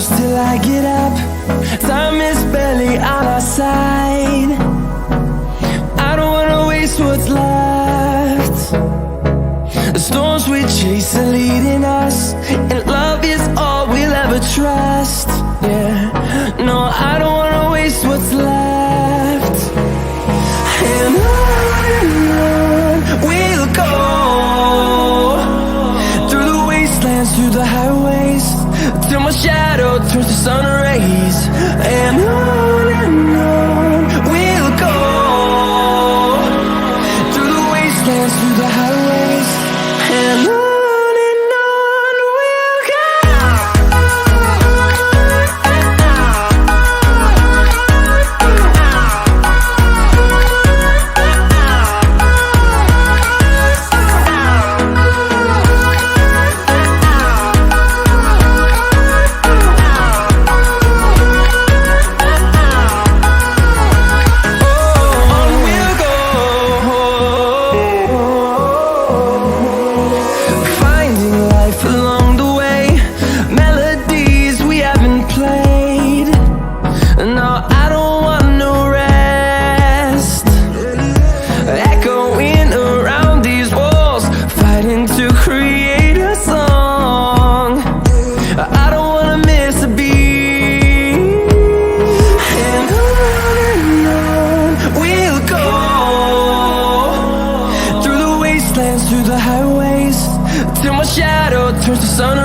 close till I get up. Time is barely on our side. I don't wanna waste what's left. The storms we chase are leading us, and love is all we'll ever trust. Yeah, no, I don't wanna waste what's left. And on we'll go, through the wastelands, through the highways, till my shadow turns to sun rays. And on we'll go, through the wastelands, through the highways, and on. Through the highways, till my shadow turns to sun